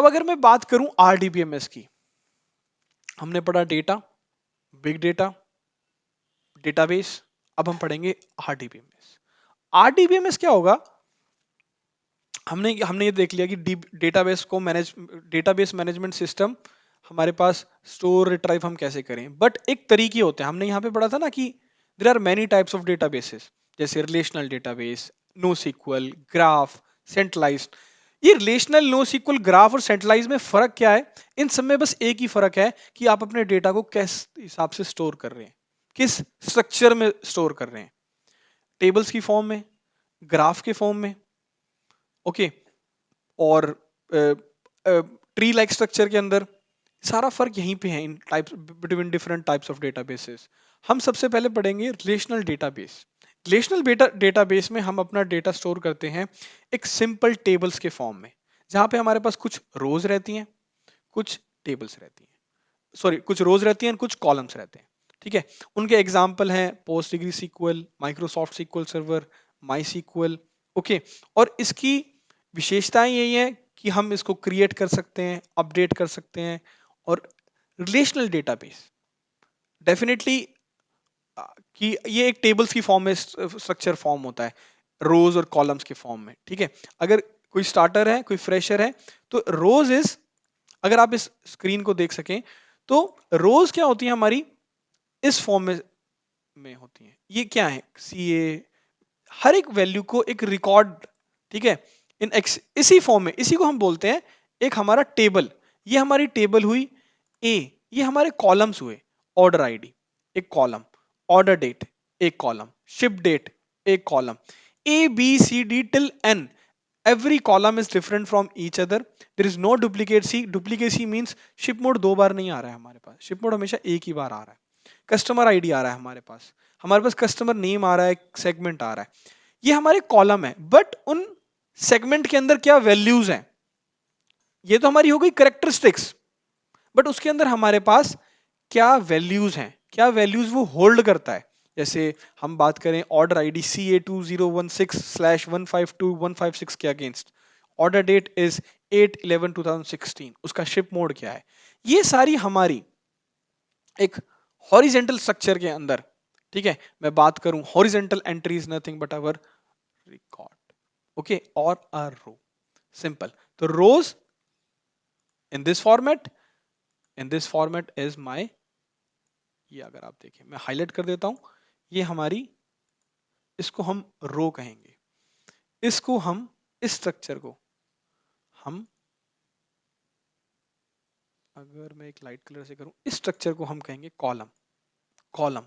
अगर मैं बात करूं आरडीबीएमएस की, हमने पढ़ा डेटा, बिग डेटा, डेटाबेस, अब हम पढ़ेंगे आरडीबीएमएस। आरडीबीएमएस क्या होगा? हमने हमने ये देख लिया कि डेटाबेस मैनेजमेंट सिस्टम हमारे पास स्टोर रिट्राइव हम कैसे करें, बट एक तरीके होते हैं। हमने यहाँ पे पढ़ा था ना कि there are many types of databases, जैसे relational database, no SQL, graph, centralised. ये रिलेशनल, नो सीक्वल, ग्राफ और सेंट्रलाइज में फर्क क्या है? इन सब में बस एक ही फर्क है कि आप अपने डेटा को किस हिसाब से स्टोर कर रहे हैं, किस स्ट्रक्चर में स्टोर कर रहे हैं, टेबल्स की फॉर्म में, ग्राफ के फॉर्म में, ओके, और ट्री लाइक स्ट्रक्चर के अंदर। सारा फर्क यहीं पे है इन types, between different types of databases. हम सबसे पहले पढ़ेंगे रिलेशनल डेटाबेस। रिलेशनल डेटाबेस में हम अपना डेटा स्टोर करते हैं एक सिंपल टेबल्स के फॉर्म में, जहां पे हमारे पास कुछ रोज रहती हैं, कुछ टेबल्स रहती हैं, सॉरी कुछ रोज रहती हैं, कुछ कॉलम्स रहते हैं। ठीक है, उनके एग्जाम्पल हैं Postgre SQL, Microsoft SQL server, MySQL. Okay, और इसकी विशेषताएं यही है कि हम इसको क्रिएट कर सकते हैं, अपडेट कर सकते हैं। और रिलेशनल डेटाबेस डेफिनेटली कि ये एक टेबल्स की फॉर्म में स्ट्रक्चर फॉर्म होता है, रोज और कॉलम्स के फॉर्म में। ठीक है, अगर कोई स्टार्टर है, कोई फ्रेशर है, तो रोज इज, अगर आप इस स्क्रीन को देख सकें तो रोज क्या होती है हमारी, इस फॉर्म में होती हैं। ये क्या है? सी ए, हर एक वैल्यू को एक रिकॉर्ड, ठीक है, इन एक्स, इसी फॉर्म में, इसी को हम बोलते हैं एक हमारा टेबल। ये हमारी टेबल हुई ए, ये हमारे कॉलम्स हुए, ऑर्डर आईडी एक कॉलम, ऑर्डर डेट एक कॉलम, शिप डेट एक column, A B C D till N, every column is different from each other, there is no duplicacy. duplicacy means ship mode दो बार नहीं आ रहा है हमारे पास, ship mode हमेशा एक ही बार आ रहा है। कस्टमर आईडी आ रहा है हमारे पास कस्टमर नेम आ रहा है, सेगमेंट आ रहा है। ये हमारे कॉलम है, बट उन सेगमेंट के अंदर क्या वैल्यूज हैं? ये तो हमारी हो गई करेक्टरिस्टिक्स, बट उसके अंदर हमारे पास क्या वैल्यूज हैं, क्या वैल्यूज वो होल्ड करता है। जैसे हम बात करें ऑर्डर आईडी CA2016/152/156 के अगेंस्ट, ऑर्डर डेट इज 8/11/2016, उसका शिप मोड क्या है। ये सारी हमारी एक हॉरिजेंटल स्ट्रक्चर के अंदर, ठीक है, मैं बात करूं horizontal entry is nothing but our record, okay, और अ रो, सिंपल। तो rows in this format, in this format is my, ये अगर आप देखें मैं हाईलाइट कर देता हूं, ये हमारी, इसको हम रो कहेंगे, इसको हम, इस स्ट्रक्चर को हम, अगर मैं एक लाइट कलर से करूं, इस स्ट्रक्चर को हम कहेंगे कॉलम, कॉलम,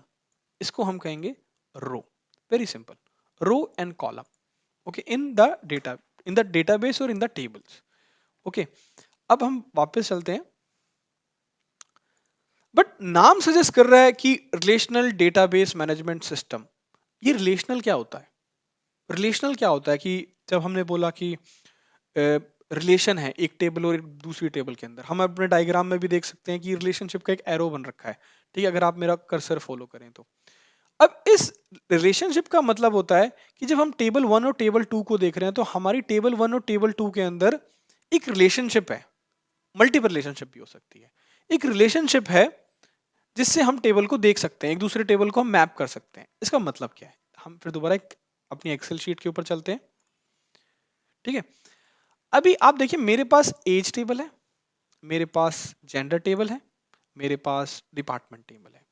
इसको हम कहेंगे row. Very simple, row and column, okay, in the data, in the database और इन द टेबल्स। ओके, अब हम वापस चलते हैं, बट नाम सजेस्ट कर रहा है कि रिलेशनल डेटाबेस मैनेजमेंट सिस्टम। ये रिलेशनल क्या होता है? रिलेशनल क्या होता है कि जब हमने बोला कि रिलेशन है एक टेबल और एक दूसरी टेबल के अंदर, हम अपने डायग्राम में भी देख सकते हैं कि रिलेशनशिप का एक एरो बन रखा है। ठीक है, अगर आप मेरा कर्सर फॉलो करें तो, अब इस रिलेशनशिप का मतलब होता है कि जब हम टेबल 1 और टेबल 2 को देख रहे हैं, तो हमारी टेबल 1 और टेबल 2 के अंदर एक रिलेशनशिप है, मल्टीपल रिलेशनशिप भी हो सकती है। एक रिलेशनशिप है जिससे हम टेबल को देख सकते हैं, एक दूसरे टेबल को हम मैप कर सकते हैं। इसका मतलब क्या है? हम फिर दोबारा अपनी एक्सेल शीट के ऊपर चलते हैं। ठीक है, अभी आप देखिए मेरे पास एज टेबल है, मेरे पास जेंडर टेबल है, मेरे पास डिपार्टमेंट टेबल है।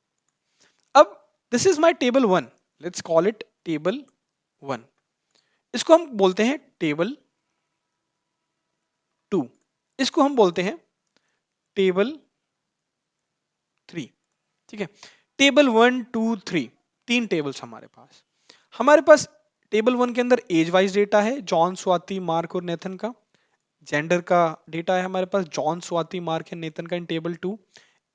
अब this is my table 1, let's call it table 1, इसको हम बोलते हैं टेबल 2, इसको हम बोलते हैं टेबल 3। ठीक है, टेबल 1 2 3, तीन टेबल्स हमारे पास टेबल 1 के अंदर एज वाइज डेटा है, जॉन, स्वाति, मार्क और नेथन का। जेंडर का डेटा है हमारे पास, John, Swati, Mark and Nathan का इन टेबल 2।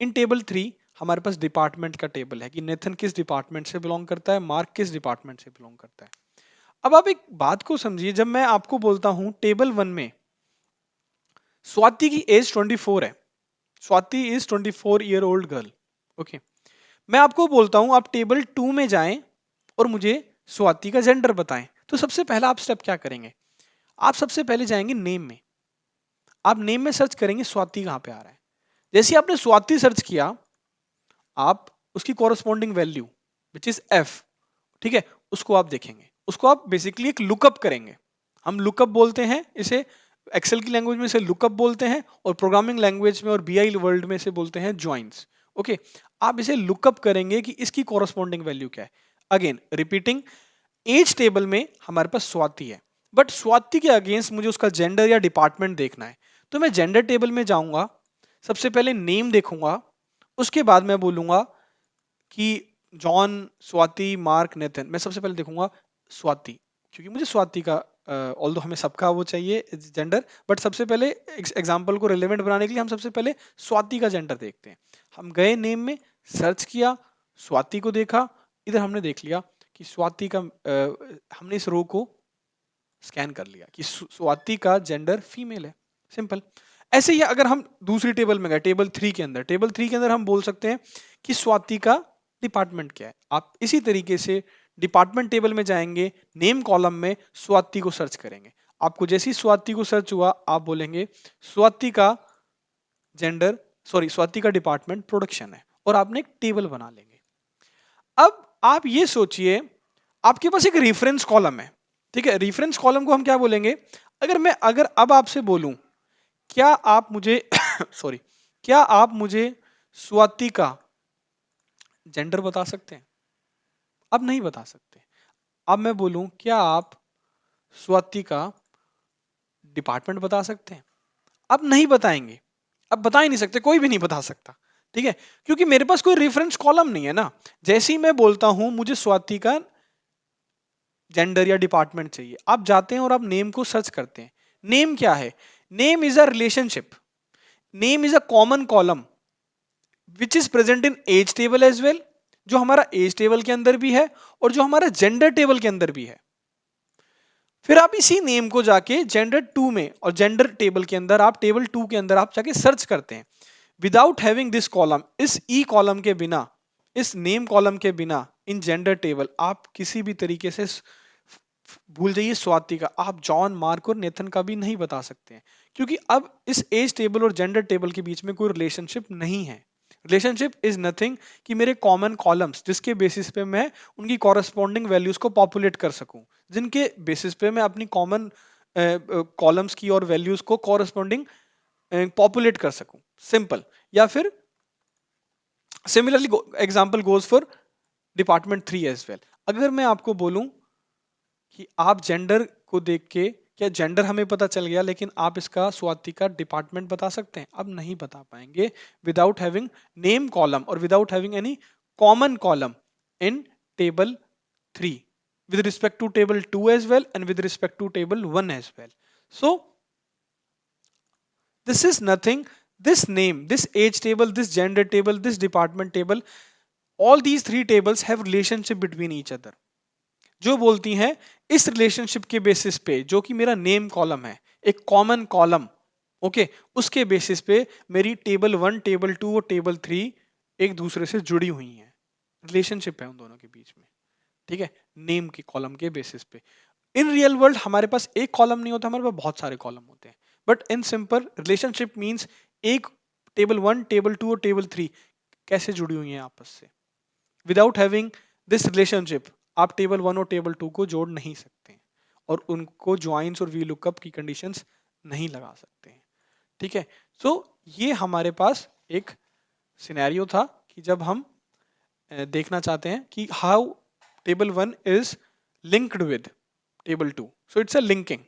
इन टेबल 3 हमारे पास डिपार्टमेंट का टेबल है कि नेथन किस डिपार्टमेंट से बिलोंग करता है, मार्क किस डिपार्टमेंट से बिलोंग करता है। अब आप एक बात को समझिए, जब मैं आपको बोलता हूं टेबल 1 में स्वाति की एज 24 है, Swati is 24-year-old girl, okay, मैं आपको बोलता हूं आप टेबल 2 में जाएं और मुझे स्वाति का जेंडर बताएं, तो सबसे पहला आप स्टेप क्या करेंगे? आप सबसे पहले जाएंगे नेम में, आप नेम में सर्च करेंगे स्वाति कहां पे आ रहा है। जैसे ही आपने स्वाति सर्च किया, आप उसकी corresponding value which is F, ठीक है, उसको आप देखेंगे। उसको आप बेसिकली एक लुकअप करेंगे। हम लुकअप बोलते हैं इसे, एक्सेल की लैंग्वेज में इसे लुकअप बोलते हैं, और प्रोग्रामिंग लैंग्वेज में और बीआई वर्ल्ड में इसे बोलते हैं ज्वाइंस। ओके, आप इसे लुकअप करेंगे कि इसकी कॉरस्पॉन्डिंग वैल्यू क्या है। अगेन रिपीटिंग, एज टेबल में हमारे पास स्वाति है, बट स्वाति के अगेंस्ट मुझे उसका जेंडर या डिपार्टमेंट देखना है। तो मैं जेंडर टेबल में जाऊंगा, सबसे पहले नेम देखूंगा, उसके बाद मैं बोलूंगा कि जॉन, स्वाति, मार्क, नेथन। मैं सबसे पहले देखूंगा स्वाति, क्योंकि मुझे स्वाति का ऑल्दो हमें सबका वो चाहिए जेंडर, बट सबसे पहले एग्जांपल को रिलेवेंट बनाने के लिए हम सबसे पहले स्वाति का जेंडर देखते हैं। हम गए नेम में, सर्च किया, स्वाति को देखा, इधर हमने देख लिया कि स्वाति का हमने इस रो को स्कैन कर लिया कि स्वाति का जेंडर फीमेल है। सिंपल। ऐसे ही अगर हम दूसरी टेबल में गए, टेबल 3 के अंदर, टेबल 3 के अंदर हम बोल सकते हैं कि स्वाति का डिपार्टमेंट क्या है। आप इसी तरीके से डिपार्टमेंट टेबल में जाएंगे, नेम कॉलम में स्वाति को सर्च करेंगे। आपको जैसे ही स्वाति को सर्च हुआ, आप बोलेंगे स्वाति का जेंडर, सॉरी स्वाति का डिपार्टमेंट प्रोडक्शन है, और आपने एक टेबल बना लेंगे। अब आप ये सोचिए, आपके पास एक रेफरेंस कॉलम है, ठीक है। रेफरेंस कॉलम को हम क्या बोलेंगे? अगर अब आपसे बोलूं, क्या आप मुझे सॉरी, क्या आप मुझे स्वाति का जेंडर बता सकते हैं? अब नहीं बता सकते। अब मैं बोलूं, क्या आप स्वाति का डिपार्टमेंट बता सकते हैं? अब नहीं बताएंगे। अब बता ही नहीं सकते, कोई भी नहीं बता सकता, ठीक है, क्योंकि मेरे पास कोई रेफरेंस कॉलम नहीं है ना। जैसे ही मैं बोलता हूं मुझे स्वाति का जेंडर या डिपार्टमेंट चाहिए, आप जाते हैं और आप नेम को सर्च करते हैं। नेम क्या है? Name is a relationship, name is a common column which is present in each table as well, जो हमारा एज टेबल के अंदर भी है और जो हमारा जेंडर टेबल के अंदर भी है। फिर आप इसी नेम को जाके जेंडर 2 में और जेंडर टेबल के अंदर, आप टेबल 2 के अंदर आप जाके सर्च करते हैं। विदाउट हैविंग दिस कॉलम, इस ई कॉलम के बिना, इस नेम कॉलम के बिना, इन जेंडर टेबल आप किसी भी तरीके से भूल जाइए स्वाति का, आप जॉन, मार्क और नेथन का भी नहीं बता सकते हैं, क्योंकि अब इस एज टेबल और जेंडर टेबल के बीच में कोई रिलेशनशिप नहीं है। रिलेशनशिप इज नथिंग कि मेरे कॉमन कॉलम्स जिसके बेसिस पे मैं उनकी कॉरस्पॉन्डिंग वैल्यूज को पॉपुलेट कर सकूं, जिनके बेसिस पे मैं अपनी कॉमन कॉलम्स की और वैल्यूज को कॉरस्पॉन्डिंग पॉपुलेट कर सकूं। सिंपल। या फिर similarly example goes for department 3 as well. अगर मैं आपको बोलूं कि आप जेंडर को देख के, क्या जेंडर हमें पता चल गया, लेकिन आप इसका स्वाति का डिपार्टमेंट बता सकते हैं? अब नहीं बता पाएंगे विदाउट हैविंग नेम कॉलम और without having any common column in table 3 with respect to table 2 as well and with respect to table 1 as well. So this is nothing, this name, this age table, this gender table, this department table, all these three tables have relationship between each other, जो बोलती हैं इस relationship के basis पे, जो कि मेरा name column है, एक कॉमन कॉलम, ओके, उसके बेसिस पे मेरी टेबल 1, टेबल 2 और टेबल 3 एक दूसरे से जुड़ी हुई हैं। रिलेशनशिप है उन दोनों के बीच में, ठीक है, नेम के कॉलम के बेसिस पे। इन रियल वर्ल्ड हमारे पास एक कॉलम नहीं होता, हमारे पास बहुत सारे कॉलम होते हैं, but in simple relationship means एक टेबल 1, टेबल 2 और टेबल 3 कैसे जुड़ी हुई हैं आपस से। विदाउट हैविंग दिस रिलेशनशिप आप टेबल 1 और टेबल 2 को जोड़ नहीं सकते हैं, और उनको ज्वाइंस और वी लुकअप की कंडीशंस नहीं लगा सकते हैं, ठीक है। सो ये हमारे पास एक सिनेरियो था कि जब हम देखना चाहते हैं कि how table 1 is linked with table 2। So it's a linking,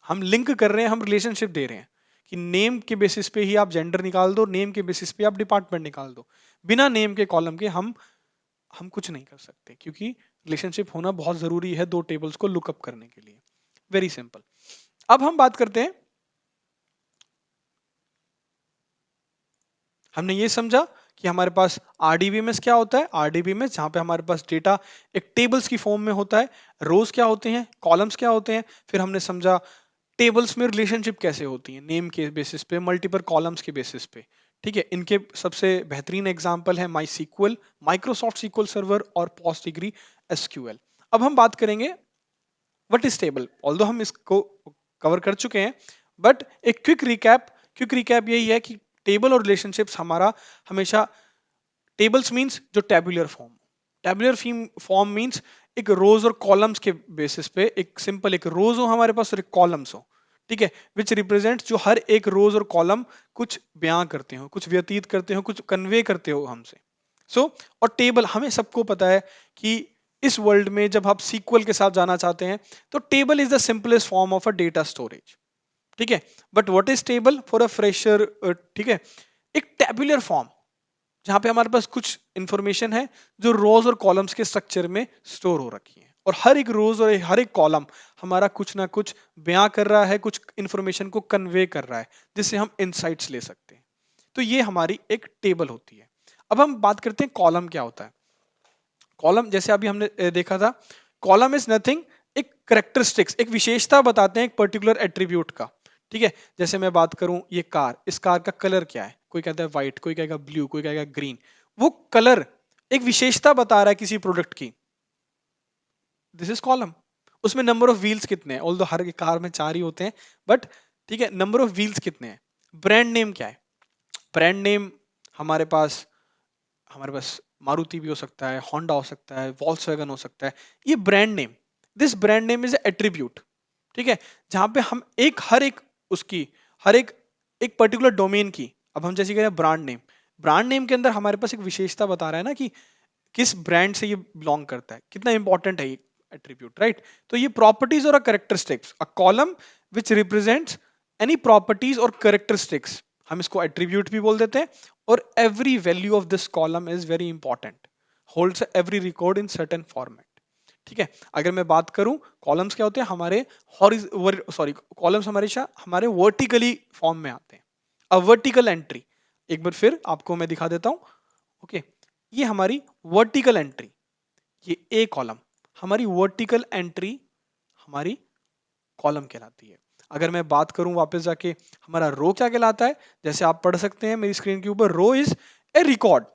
हम लिंक कर रहे हैं, हम रिलेशनशिप दे रहे हैं कि नेम के बेसिस पे ही आप जेंडर निकाल दो, नेम के बेसिस पे आप डिपार्टमेंट निकाल दो, बिना नेम के कॉलम के हम कुछ नहीं कर सकते, क्योंकि रिलेशनशिप होना बहुत जरूरी है दो टेबल्स को लुकअप करने के लिए। Very simple. अब हम बात करते हैं, हमने ये समझा कि हमारे पास आरडीबीएमएस क्या होता है। आरडीबीएमएस जहां पे हमारे पास डेटा एक टेबल्स की फॉर्म में होता है, रोज क्या होते हैं, कॉलम्स क्या होते हैं। फिर हमने समझा टेबल्स में रिलेशनशिप कैसे होती है, नेम के बेसिस पे, मल्टीपल कॉलम्स के बेसिस पे, ठीक है। इनके सबसे बेहतरीन एग्जांपल है माई सीक्वल, माइक्रोसॉफ्ट सीक्वल सर्वर और पोस्ट डिग्री एसक्यूएल। अब हम बात करेंगे व्हाट इज टेबल, ऑल्दो हम इसको कवर कर चुके हैं, बट एक क्विक रिकैप क्विक रिकैप यही है कि टेबल और रिलेशनशिप्स हमारा हमेशा, टेबल्स मींस जो tabular form, tabular form means एक रोज और कॉलम्स के बेसिस पे, एक सिंपल एक रोज हो हमारे पास और एक कॉलम्स हो, ठीक है, विच रिप्रेजेंट जो हर एक रोज और कॉलम कुछ बयां करते हो, कुछ व्यतीत करते हो, कुछ कन्वे करते हो हमसे। और टेबल हमें सबको पता है कि इस वर्ल्ड में जब आप सीक्वल के साथ जाना चाहते हैं तो table is the simplest form of a data storage, ठीक है। But what is table for a fresher, ठीक है, एक टेबुलर फॉर्म जहां पे हमारे पास कुछ इंफॉर्मेशन है जो रोज और कॉलम्स के स्ट्रक्चर में स्टोर हो रखी है, और हर एक रोज और हर एक कॉलम हमारा कुछ ना कुछ बयां कर रहा है, कुछ इंफॉर्मेशन को कन्वे कर रहा है, जिससे हम इनसाइट्स ले सकते हैं। तो ये हमारी एक टेबल होती है। अब हम बात करते हैं कॉलम क्या होता है। कॉलम जैसे अभी हमने देखा था, कॉलम इज नथिंग, एक करेक्टरिस्टिक्स, एक विशेषता बताते हैं एक पर्टिकुलर एट्रीब्यूट का, ठीक है। जैसे मैं बात करूं ये कार, इस कार का कलर क्या है, कोई कहता है व्हाइट, कोई कहेगा ब्लू, कोई कहेगा ग्रीन, वो कलर एक विशेषता बता रहा है किसी प्रोडक्ट की, दिस इज कॉलम। उसमें नंबर ऑफ व्हील्स कितने हैं, ऑल्दो हर कार में 4 ही होते हैं, बट ठीक है, नंबर ऑफ व्हील्स कितने हैं। ब्रांड नेम क्या है, ब्रांड नेम हमारे पास, मारुति भी हो सकता है, होंडा हो सकता है, वॉल्क्सवैगन हो सकता है, ये brand name, this brand name is attribute, ठीक है। जहां पे हम एक हर एक उसकी, हर एक एक पर्टिकुलर डोमेन की, अब हम जैसे कह रहे हैं ब्रांड नेम, ब्रांड नेम के अंदर हमारे पास एक विशेषता बता रहा है ना कि किस ब्रांड से ये बिलोंग करता है, कितना इंपॉर्टेंट है ये एट्रीब्यूट, राइट। तो ये प्रॉपर्टीज और characteristics, a column which represents any properties और कैरेक्टरिस्टिक्स, हम इसको एट्रीब्यूट भी बोल देते हैं। और every value of this column is very important, holds every record in certain format, ठीक है। अगर मैं बात करूं कॉलम्स क्या होते हैं, हमारे कॉलम्स हमारे वर्टिकली फॉर्म में आते हैं, अ वर्टिकल एंट्री, एक बार फिर आपको मैं दिखा देता हूं, ओके। ये हमारी वर्टिकल एंट्री, ये ए कॉलम, हमारी वर्टिकल एंट्री हमारी कॉलम कहलाती है। अगर मैं बात करूं वापस जाके, हमारा रो क्या कहलाता है, जैसे आप पढ़ सकते हैं मेरी स्क्रीन के ऊपर, रो इज ए रिकॉर्ड,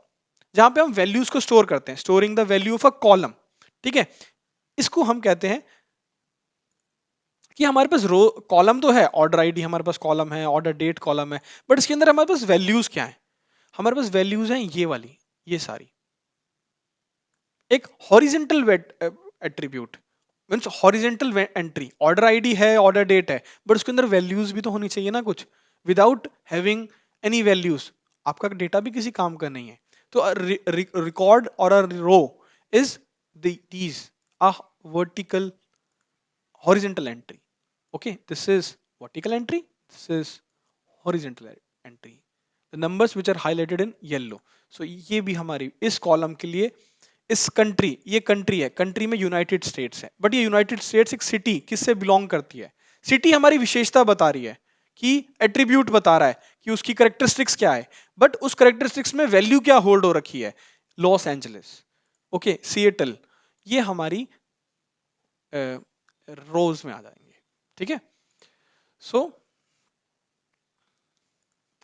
जहां पे हम वैल्यूज को स्टोर करते हैं, storing the value of a column, ठीक है। इसको हम कहते हैं कि हमारे पास रो, कॉलम तो है, ऑर्डर आईडी हमारे पास कॉलम है, ऑर्डर डेट कॉलम है, बट इसके अंदर हमारे पास वैल्यूज क्या है, हमारे पास वैल्यूज हैं ये वाली, ये सारी, एक horizontal attribute means horizontal entry, order ID है, ऑर्डर डेट है, बट उसके अंदर वैल्यूज भी तो होनी चाहिए ना कुछ, विदाउट हैविंग एनी वैल्यूज आपका डेटा भी किसी काम का नहीं है। तो रिकॉर्ड और a row is these a vertical horizontal entry, okay, this is vertical entry, this is horizontal entry, the numbers which are highlighted in yellow, so ये भी हमारी इस कॉलम के लिए, इस कंट्री, ये कंट्री है, कंट्री में यूनाइटेड स्टेट्स है, बट ये यूनाइटेड स्टेट्स एक सिटी किससे बिलोंग करती है, सिटी हमारी विशेषता बता रही है कि एट्रीब्यूट बता रहा है कि उसकी करेक्टरिस्टिक्स क्या है, बट उस करेक्टरिस्टिक्स में वैल्यू क्या होल्ड हो रखी है, लॉस एंजलिस, ओके, सिएटल, ये हमारी रोज में आ जाएंगे, ठीक है। सो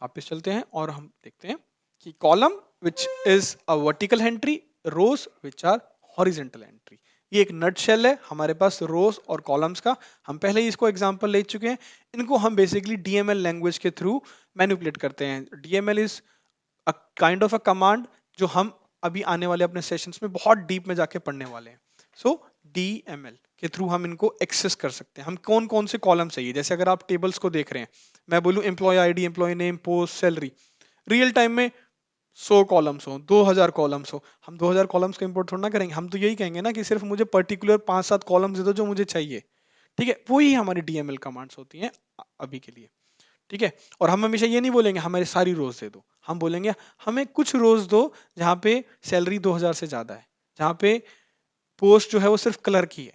वापस चलते हैं और हम देखते हैं कि column which is a vertical entry, rows which are horizontal entry, ये एक नट शेल है हमारे पास रोज और कॉलम्स का, हम पहले ही इसको एग्जांपल ले चुके हैं, इनको हम बेसिकली डीएमएल लैंग्वेज के थ्रू मैनिपुलेट करते हैं। DML is a kind of a command जो हम अभी आने वाले अपने सेशंस में बहुत डीप में जाके पढ़ने वाले हैं। सो डीएमएल के थ्रू हम इनको एक्सेस कर सकते हैं, हम कौन कौन से कॉलम चाहिए, जैसे अगर आप टेबल्स को देख रहे हैं, मैं बोलूं employee ID, employee name, post, salary, real time में 100 कॉलम्स हो, 2000 कॉलम्स हो, हम 2000 कॉलम्स का इंपोर्ट थोड़ा ना करेंगे, हम तो यही कहेंगे ना कि सिर्फ मुझे पर्टिकुलर 5-7 कॉलम्स दे दो जो मुझे चाहिए, ठीक है, वही हमारी डीएमएल कमांड्स होती हैं अभी के लिए, ठीक है। और हम हमेशा ये नहीं बोलेंगे हमारे सारी रोज दे दो, हम बोलेंगे हमें कुछ रोज दो जहां पे सैलरी 2000 से ज्यादा है, जहां पे पोस्ट जो है वो सिर्फ कलर की है,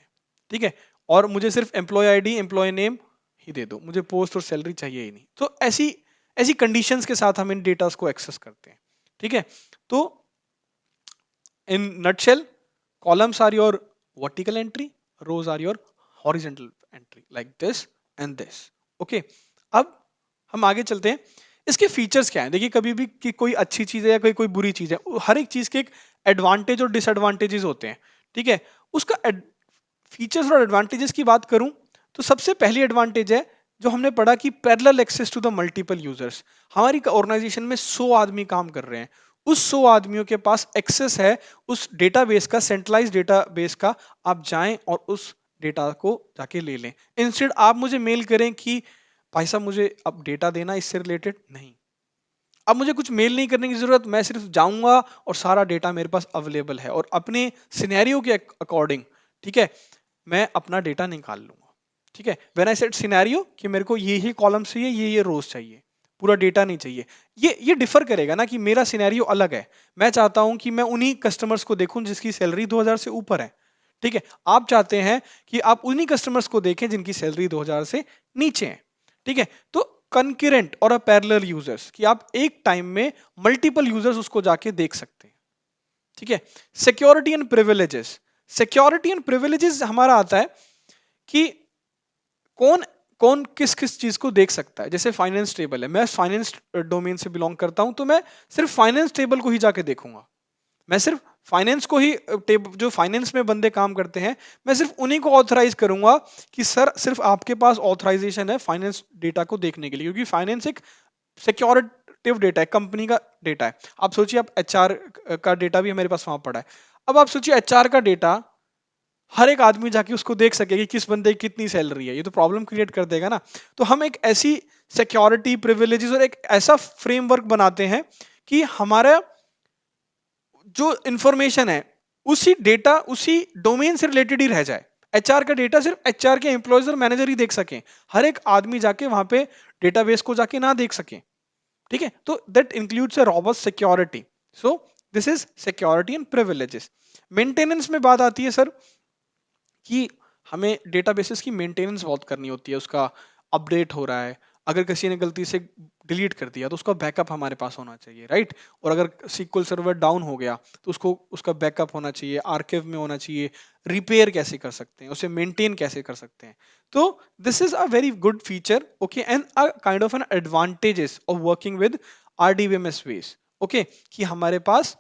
ठीक है, और मुझे सिर्फ एम्प्लॉय आईडी, एम्प्लॉय नेम ही दे दो, मुझे पोस्ट और सैलरी चाहिए ही नहीं। तो ऐसी ऐसी कंडीशंस के साथ हम इन डेटा को एक्सेस करते हैं, ठीक है। तो in nutshell, columns are your vertical entry, rows are your horizontal entry, like this and this, okay। अब हम आगे चलते हैं, इसके फीचर्स क्या हैं, देखिए कभी भी कि कोई अच्छी चीज है या कोई कोई बुरी चीज है, हर एक चीज के एक एडवांटेज और डिसएडवांटेजेस होते हैं, ठीक है। उसका फीचर्स और एडवांटेजेस की बात करूं तो सबसे पहली एडवांटेज है जो हमने पढ़ा कि parallel access to the multiple users, हमारी ऑर्गेनाइजेशन में 100 आदमी काम कर रहे हैं, उस 100 आदमियों के पास एक्सेस है उस डेटाबेस का, सेंट्रलाइज डेटाबेस का। आप जाएं और उस डेटा को जाके ले लें, इंस्टेड आप मुझे मेल करें कि भाई साहब मुझे अब डेटा देना इससे रिलेटेड नहीं। अब मुझे कुछ मेल नहीं करने की जरूरत, मैं सिर्फ जाऊंगा और सारा डेटा मेरे पास अवेलेबल है और अपने सिनेरियो के अकॉर्डिंग, ठीक है, मैं अपना डेटा निकाल लूंगा। ठीक है, व्हेन आई सेड सिनेरियो कि मेरे को ये ही कॉलम चाहिए, ये रोज चाहिए, पूरा डेटा नहीं चाहिए। ये डिफर करेगा ना कि मेरा सिनेरियो अलग है। मैं चाहता हूं कि मैं उन्हीं कस्टमर्स को देखूं जिसकी सैलरी 2000 से ऊपर है। ठीक है, आप चाहते हैं कि आप उन्हीं कस्टमर्स को देखें जिनकी सैलरी 2000 से नीचे है। ठीक है, तो कंकरेंट और पैरेलल यूजर्स कि आप एक टाइम में मल्टीपल यूजर्स उसको जाके देख सकते हैं। ठीक है, security and privileges. Security and privileges हमारा आता है कि कौन कौन किस किस चीज को देख सकता है। जैसे फाइनेंस टेबल है, मैं फाइनेंस डोमेन से बिलोंग करता हूं, तो मैं सिर्फ फाइनेंस टेबल को ही जाके देखूंगा। मैं सिर्फ फाइनेंस को ही जो फाइनेंस में बंदे काम करते हैं, मैं सिर्फ उन्हीं को ऑथराइज करूंगा कि सर सिर्फ आपके पास ऑथराइजेशन है फाइनेंस डेटा को देखने के लिए, क्योंकि फाइनेंस एक सिक्योरिटिव डेटा है, कंपनी का डेटा है। आप सोचिए, आप एचआर का डेटा भी मेरे पास वहां पड़ा है। अब आप सोचिए एचआर का डेटा हर एक आदमी जाके उसको देख सके कि किस बंदे की कितनी सैलरी है, ये तो प्रॉब्लम क्रिएट कर देगा ना। तो हम एक ऐसी सिक्योरिटी, प्रिविलेजेस और एक ऐसा फ्रेमवर्क बनाते हैं कि हमारा जो इंफॉर्मेशन है उसी डेटा उसी डोमेन से रिलेटेड ही रह जाए। एचआर का डेटा सिर्फ एचआर के एम्प्लॉयज और मैनेजर ही देख सकें, हर एक आदमी जाके वहां पे डेटाबेस को जाके ना देख सके। ठीक है, तो that includes a robust security. So this is security and privileges. Maintenance में बात आती है सर कि हमें डेटाबेसेस की मेंटेनेंस बहुत करनी होती है, उसका अपडेट हो रहा है, अगर किसी ने गलती से डिलीट कर दिया तो उसका बैकअप हमारे पास होना चाहिए, राइट। और अगर सीक्वल सर्वर डाउन हो गया तो उसको उसका बैकअप होना चाहिए, आर्काइव में होना चाहिए। रिपेयर कैसे कर सकते हैं, उसे मेंटेन कैसे कर सकते हैं। तो this is a very good feature, okay, and a kind of an advantages of working with RDBMS ways, okay, कि हमारे पास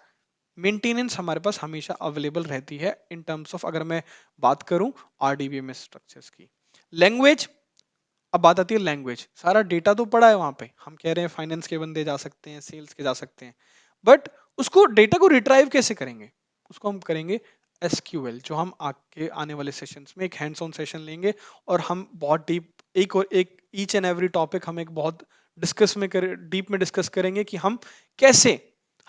मेंटेनेंस हमारे पास हमेशा अवेलेबल रहती है इन टर्म्स ऑफ, अगर मैं बात करूं आरडीबीएमएस स्ट्रक्चर्स की। लैंग्वेज, अब बात आती है लैंग्वेज। सारा डेटा तो पड़ा है वहां पे, हम कह रहे हैं फाइनेंस के बंदे जा सकते हैं, सेल्स के जा सकते हैं, बट उसको डेटा को रिट्राइव कैसे करेंगे, उसको हम करेंगे एसक्यूएल, जो हम आगे आने वाले सेशंस में एक हैंड्स ऑन सेशन लेंगे और हम बहुत डीप एक और एक ईच एंड एवरी टॉपिक हम एक बहुत डिस्कस में कर डीप में डिस्कस करेंगे कि कैसे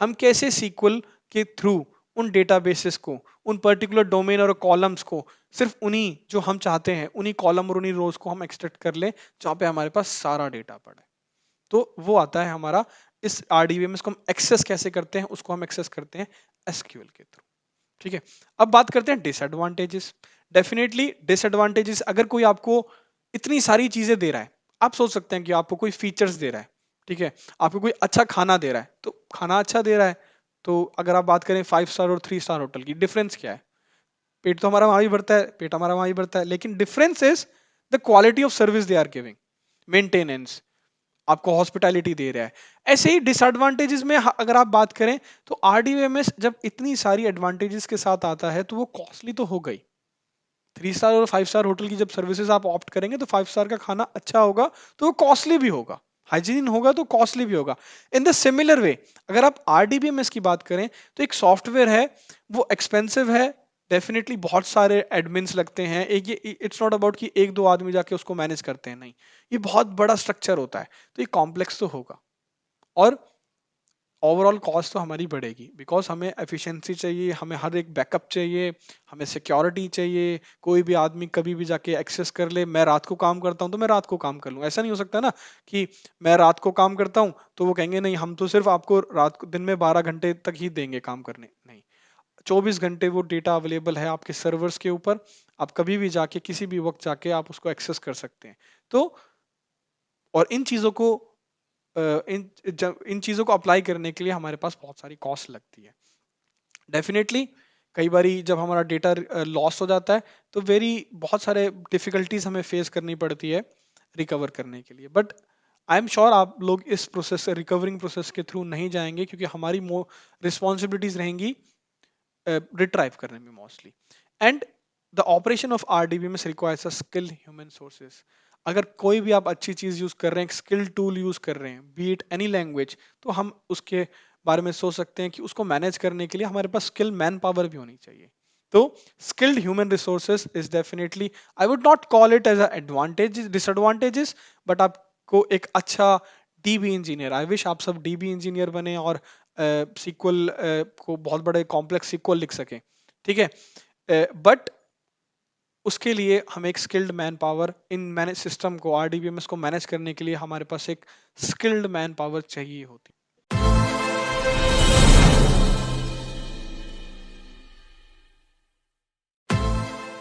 हम कैसे सीक्वल के थ्रू उन डेटाबेसेस को, उन पर्टिकुलर डोमेन और कॉलम्स को, सिर्फ उन्हीं जो हम चाहते हैं उन्हीं कॉलम और उन्हीं रोज को हम एक्सट्रैक्ट कर लें जहां पे हमारे पास सारा डेटा पड़ा है। तो वो आता है हमारा इस आरडीबीएमएस को हम एक्सेस कैसे करते हैं, उसको हम एक्सेस करते हैं एसक्यूएल के थ्रू। ठीक है, अब बात करते हैं डिसएडवांटेजेस। डेफिनेटली डिसएडवांटेजेस, अगर कोई आपको इतनी सारी चीजें दे रहा है, आप सोच सकते हैं कि आपको कोई फीचर्स दे रहा है, ठीक है, आपको कोई अच्छा खाना दे रहा है, तो खाना अच्छा दे रहा है, तो अगर आप बात करें 5 स्टार और 3 स्टार होटल की, डिफरेंस क्या है? पेट तो हमारा वहां ही भरता है, पेट हमारा वहां ही भरता है, लेकिन difference is the quality of service they are giving, maintenance, आपको हॉस्पिटैलिटी दे रहा है। ऐसे ही डिसएडवांटेजेस में अगर आप बात करें तो आरडीएमएस जब इतनी सारी एडवांटेजेस के साथ आता है तो वो कॉस्टली तो हो गई। 3 स्टार और 5 स्टार होटल की जब सर्विसेज आप ऑप्ट करेंगे तो 5 स्टार का खाना अच्छा होगा, तो वो कॉस्टली भी होगा, हाइजीन होगा तो कॉस्टली भी होगा। इन द सिमिलर वे अगर आप आरडीबीएमएस की बात करें तो एक सॉफ्टवेयर है, वो एक्सपेंसिव है, डेफिनेटली बहुत सारे एडमिन्स लगते हैं। एक ये इट्स नॉट अबाउट कि एक दो आदमी जाके उसको मैनेज करते हैं, नहीं, ये बहुत बड़ा स्ट्रक्चर होता है, तो ये कॉम्प्लेक्स तो होगा और ओवरऑल कॉस्ट तो हमारी बढ़ेगी, बिकॉज हमें एफिशिएंसी चाहिए, हमें हर एक बैकअप चाहिए, हमें सिक्योरिटी चाहिए। कोई भी आदमी कभी भी जाके एक्सेस कर ले, मैं रात को काम करता हूँ तो मैं रात को काम कर लूँ, ऐसा नहीं हो सकता ना कि मैं रात को काम करता हूँ तो वो कहेंगे नहीं हम तो सिर्फ आपको रात को दिन में 12 घंटे तक ही देंगे काम करने, नहीं, 24 घंटे वो डेटा अवेलेबल है आपके सर्वर्स के ऊपर, आप कभी भी जाके किसी भी वक्त जाके आप उसको एक्सेस कर सकते हैं। तो और इन चीजों को इन चीजों को अप्लाई करने के लिए हमारे पास बहुत सारी कॉस्ट लगती है। डेफिनेटली कई बारी जब हमारा डेटा लॉस हो जाता है तो वेरी बहुत सारे डिफिकल्टीज हमें फेस करनी पड़ती है रिकवर करने के लिए, बट आई एम श्योर आप लोग इस प्रोसेस से रिकवरिंग प्रोसेस के थ्रू नहीं जाएंगे, क्योंकि हमारी रिस्पॉन्सिबिलिटीज रहेंगी रिट्राइव करने में mostly. And the operation of RDBMS requires a skill human sources. अगर कोई भी आप अच्छी चीज यूज कर रहे हैं, स्किल टूल यूज कर रहे हैं, बी इट एनी लैंग्वेज, तो हम उसके बारे में सोच सकते हैं कि उसको मैनेज करने के लिए हमारे पास स्किल मैन पावर भी होनी चाहिए। तो skilled human resources is definitely, I would not call it as advantage disadvantages, but आपको एक अच्छा डीबी इंजीनियर, आई विश आप सब डीबी इंजीनियर बने और सीक्वल को बहुत बड़े कॉम्प्लेक्स सीक्वल लिख सकें, ठीक है। बट उसके लिए हमें एक skilled man power in manage system को, आरडीबीएमएस को मैनेज करने के लिए हमारे पास एक स्किल्ड मैन पावर चाहिए होती।